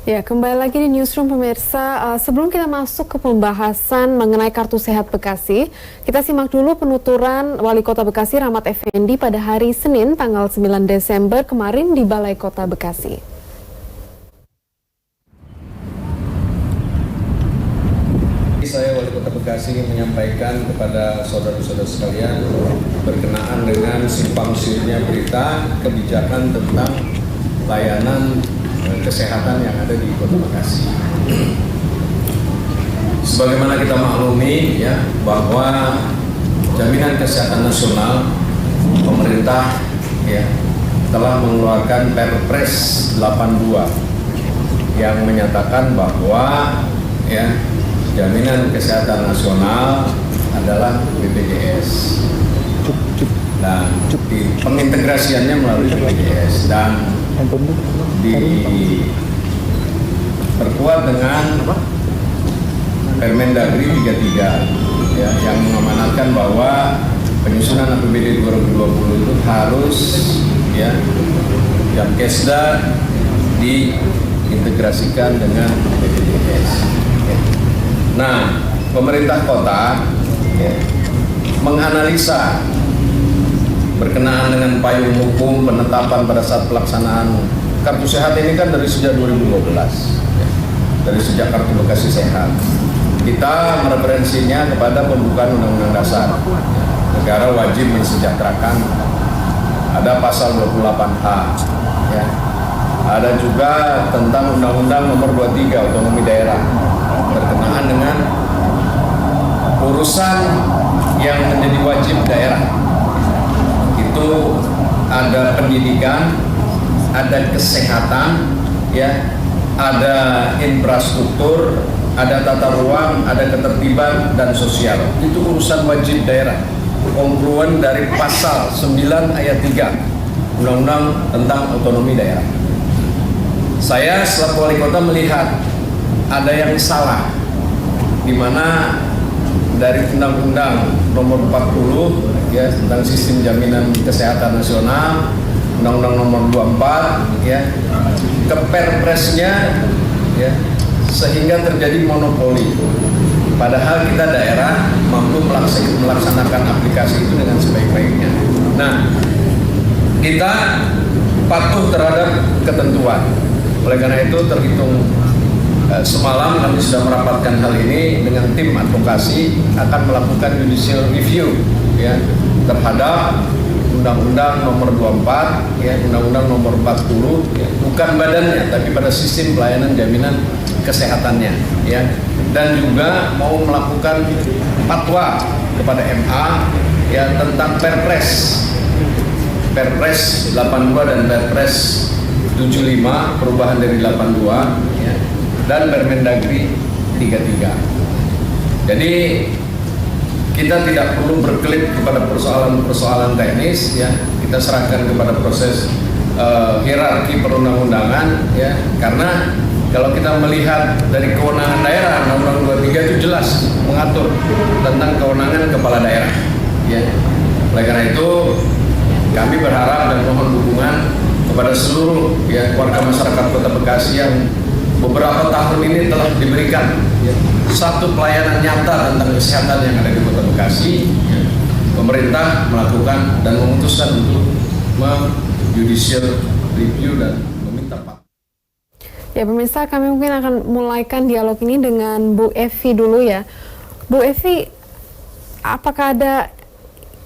Ya, kembali lagi di Newsroom pemirsa. Sebelum kita masuk ke pembahasan mengenai Kartu Sehat Bekasi, kita simak dulu penuturan Wali Kota Bekasi Rahmat Effendi pada hari Senin tanggal 9 Desember kemarin di Balai Kota Bekasi. Saya Wali Kota Bekasi menyampaikan kepada saudara-saudara sekalian berkenaan dengan simpang siurnya berita kebijakan tentang layanan kesehatan yang ada di Kota Bekasi. Sebagaimana kita maklumi ya bahwa Jaminan Kesehatan Nasional pemerintah ya telah mengeluarkan Perpres 82 yang menyatakan bahwa ya Jaminan Kesehatan Nasional adalah BPJS dan pengintegrasiannya melalui BPJS dan diperkuat dengan Permendagri 33 ya, yang mengamanatkan bahwa penyusunan APBD 2020 itu harus ya Jamkesda diintegrasikan dengan BPJS. Nah, pemerintah kota ya, menganalisa berkenaan dengan payung hukum penetapan pada saat pelaksanaan Kartu Sehat ini kan dari sejak 2012 ya, dari sejak Kartu Bekasi Sehat. Kita mereferensinya kepada pembukaan Undang-Undang Dasar. Negara wajib mensejahterakan, ada pasal 28H ya. Ada juga tentang Undang-Undang Nomor 23 Otonomi Daerah berkenaan dengan urusan yang menjadi wajib daerah. Itu ada pendidikan, ada kesehatan, ya, ada infrastruktur, ada tata ruang, ada ketertiban dan sosial. Itu urusan wajib daerah. Kongruent dari pasal 9 ayat 3 Undang-Undang tentang otonomi daerah. Saya selaku wali kota melihat ada yang salah, di mana dari Undang-Undang Nomor 40 ya tentang Sistem Jaminan Kesehatan Nasional, Undang-Undang Nomor 24 ya ke Perpresnya ya sehingga terjadi monopoli. Padahal kita daerah mampu melaksanakan aplikasi itu dengan sebaik-baiknya. Nah, kita patuh terhadap ketentuan. Oleh karena itu terhitung semalam kami sudah merapatkan hal ini dengan tim advokasi akan melakukan judicial review ya terhadap Undang-Undang Nomor 24 ya Undang-Undang Nomor 40 ya, bukan badannya tapi pada sistem pelayanan jaminan kesehatannya ya, dan juga mau melakukan fatwa kepada MA ya tentang Perpres 82 dan Perpres 75 perubahan dari 82 ya, dan Permendagri 33. Jadi kita tidak perlu berkelit kepada persoalan-persoalan teknis ya, kita serahkan kepada proses hierarki perundang-undangan ya, karena kalau kita melihat dari kewenangan daerah, Undang-Undang 23 itu jelas mengatur tentang kewenangan kepala daerah ya. Oleh karena itu kami berharap dan mohon dukungan kepada seluruh ya warga masyarakat Kota Bekasi yang beberapa tahun ini telah diberikan ya, satu pelayanan nyata tentang kesehatan yang ada di Kota Bekasi. Ya. Pemerintah melakukan dan memutuskan untuk judicial review dan meminta Pak. Ya pemirsa, kami mungkin akan mulaikan dialog ini dengan Bu Evi dulu ya. Bu Evi, apakah ada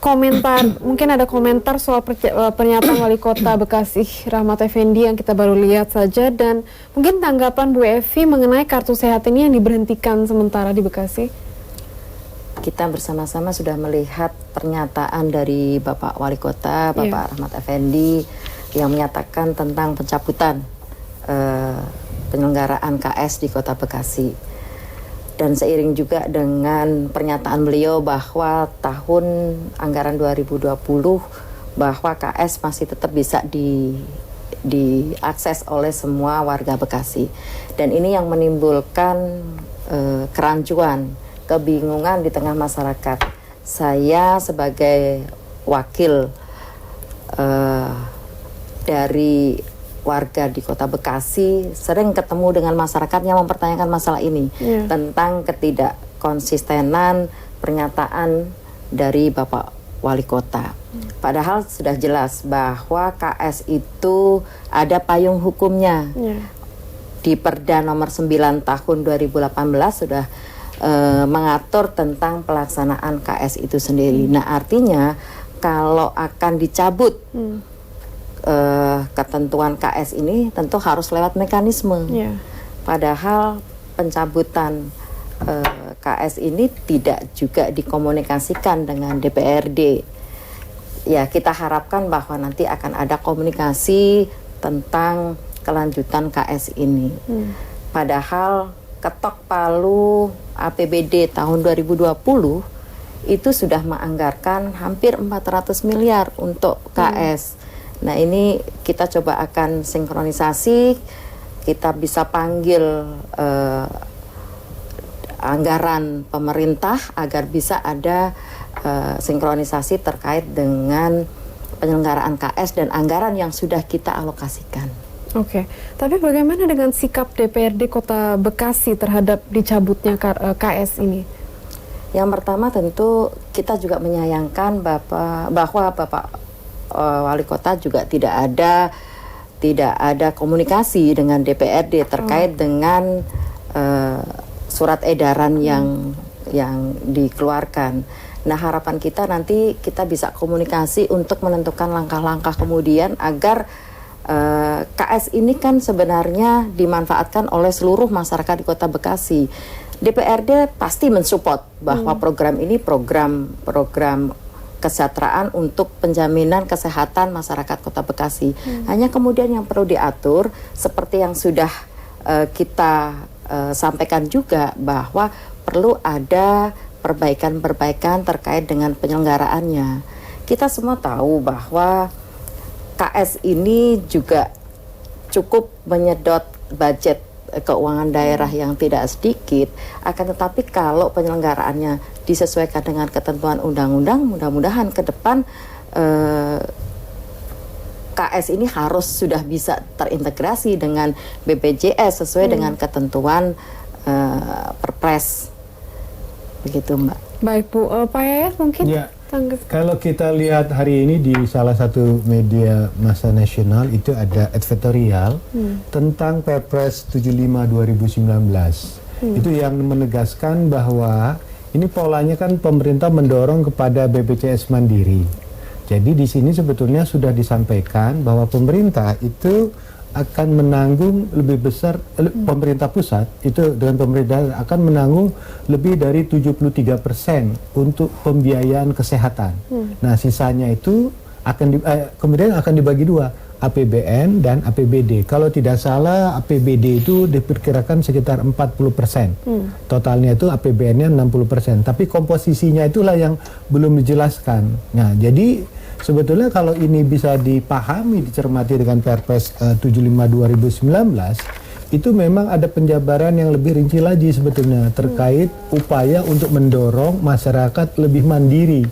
komentar, mungkin ada komentar soal pernyataan Wali Kota Bekasi Rahmat Effendi yang kita baru lihat saja, dan mungkin tanggapan Bu Evi mengenai kartu sehat ini yang diberhentikan sementara di Bekasi? Kita bersama-sama sudah melihat pernyataan dari Bapak Wali Kota, Bapak Rahmat Effendi yang menyatakan tentang pencabutan penyelenggaraan KS di Kota Bekasi. Dan seiring juga dengan pernyataan beliau bahwa tahun anggaran 2020 bahwa KS masih tetap bisa diakses oleh semua warga Bekasi. Dan ini yang menimbulkan kerancuan, kebingungan di tengah masyarakat. Saya sebagai wakil dari warga di Kota Bekasi sering ketemu dengan masyarakat yang mempertanyakan masalah ini tentang ketidakkonsistenan pernyataan dari Bapak Wali Kota. Padahal sudah jelas bahwa KS itu ada payung hukumnya. Di Perda nomor 9 tahun 2018 sudah mengatur tentang pelaksanaan KS itu sendiri. Nah, artinya kalau akan dicabut ketentuan KS ini tentu harus lewat mekanisme. Padahal pencabutan KS ini tidak juga dikomunikasikan dengan DPRD. Ya, kita harapkan bahwa nanti akan ada komunikasi tentang kelanjutan KS ini. Padahal ketok palu APBD tahun 2020 itu sudah menganggarkan hampir 400 miliar untuk KS. Nah, ini kita coba akan sinkronisasi, kita bisa panggil anggaran pemerintah agar bisa ada sinkronisasi terkait dengan penyelenggaraan KS dan anggaran yang sudah kita alokasikan. Oke, tapi bagaimana dengan sikap DPRD Kota Bekasi terhadap dicabutnya KS ini? Yang pertama tentu kita juga menyayangkan bahwa Bapak Wali Kota juga tidak ada komunikasi dengan DPRD terkait dengan surat edaran yang dikeluarkan. Nah, harapan kita nanti kita bisa komunikasi untuk menentukan langkah-langkah kemudian agar KS ini kan sebenarnya dimanfaatkan oleh seluruh masyarakat di Kota Bekasi. DPRD pasti mensupport bahwa program ini program kesejahteraan untuk penjaminan kesehatan masyarakat Kota Bekasi. Hanya kemudian yang perlu diatur seperti yang sudah kita sampaikan juga bahwa perlu ada perbaikan-perbaikan terkait dengan penyelenggaraannya. Kita semua tahu bahwa KS ini juga cukup menyedot budget keuangan daerah yang tidak sedikit, akan tetapi kalau penyelenggaraannya disesuaikan dengan ketentuan undang-undang, mudah-mudahan ke depan KS ini harus sudah bisa terintegrasi dengan BPJS sesuai dengan ketentuan Perpres. Begitu, Mbak. Baik, Bu. Pak Yayat mungkin? Ya, kalau kita lihat hari ini di salah satu media massa nasional itu ada editorial tentang Perpres 75 2019. Itu yang menegaskan bahwa ini polanya kan pemerintah mendorong kepada BPJS Mandiri. Jadi di sini sebetulnya sudah disampaikan bahwa pemerintah itu akan menanggung lebih besar, pemerintah pusat itu dengan pemerintah akan menanggung lebih dari 73% untuk pembiayaan kesehatan. Nah, sisanya itu akan kemudian akan dibagi dua, APBN dan APBD. Kalau tidak salah APBD itu diperkirakan sekitar 40%. Totalnya itu APBN-nya 60%. Tapi komposisinya itulah yang belum dijelaskan. Nah, jadi sebetulnya kalau ini bisa dipahami, dicermati dengan Perpres 75 2019, itu memang ada penjabaran yang lebih rinci lagi sebetulnya terkait upaya untuk mendorong masyarakat lebih mandiri.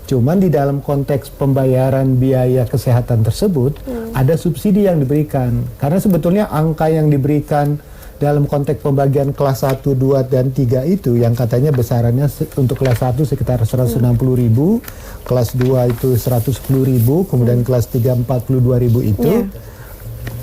Cuman di dalam konteks pembayaran biaya kesehatan tersebut ada subsidi yang diberikan. Karena sebetulnya angka yang diberikan dalam konteks pembagian kelas 1, 2, dan 3 itu yang katanya besarannya untuk kelas 1 sekitar 160.000, kelas 2 itu 110.000, kemudian kelas 3 42.000 itu.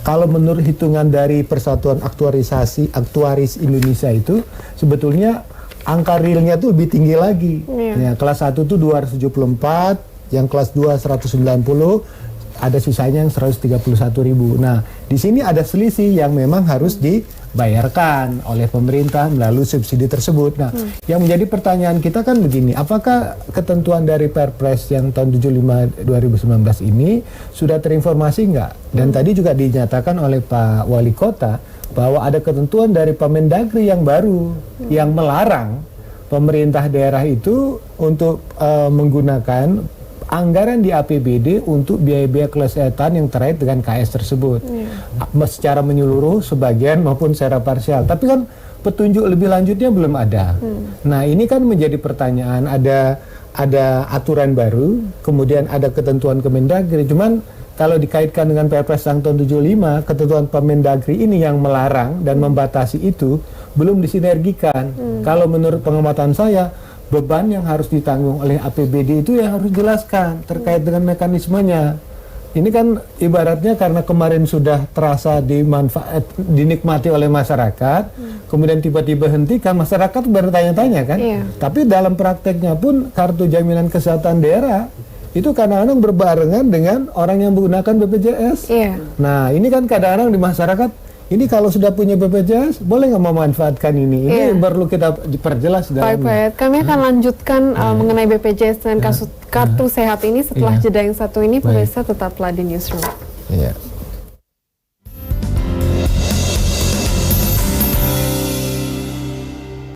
Kalau menurut hitungan dari Persatuan Aktuaris Indonesia itu sebetulnya angka realnya itu lebih tinggi lagi. Ya, kelas 1 itu 274, yang kelas 2 190, ada sisanya yang 131.000. Nah, di sini ada selisih yang memang harus dibayarkan oleh pemerintah melalui subsidi tersebut. Nah, yang menjadi pertanyaan kita kan begini, apakah ketentuan dari Perpres yang tahun 75 2019 ini sudah terinformasi enggak? Dan tadi juga dinyatakan oleh Pak Wali Kota bahwa ada ketentuan dari Permendagri yang baru yang melarang pemerintah daerah itu untuk menggunakan anggaran di APBD untuk biaya-biaya kesehatan yang terkait dengan KS tersebut, secara menyeluruh sebagian maupun secara parsial. Tapi kan petunjuk lebih lanjutnya belum ada. Nah, ini kan menjadi pertanyaan, ada aturan baru, kemudian ada ketentuan Kemendagri, cuman kalau dikaitkan dengan Perpres tahun 75, ketentuan Permendagri ini yang melarang dan membatasi itu belum disinergikan. Kalau menurut pengamatan saya, beban yang harus ditanggung oleh APBD itu yang harus dijelaskan terkait dengan mekanismenya. Ini kan ibaratnya karena kemarin sudah terasa dinikmati oleh masyarakat, kemudian tiba-tiba hentikan, masyarakat bertanya-tanya kan. Iya. Tapi dalam prakteknya pun kartu jaminan kesehatan daerah itu kadang-kadang berbarengan dengan orang yang menggunakan BPJS. Iya. Nah ini kan kadang-kadang di masyarakat, ini kalau sudah punya BPJS, boleh nggak memanfaatkan ini? Ini Iya. perlu kita perjelas Baik, dalamnya. Pak. Kami akan lanjutkan mengenai BPJS dan kasus kartu sehat ini setelah jeda yang satu ini. Pemirsa tetaplah di Newsroom. Iya.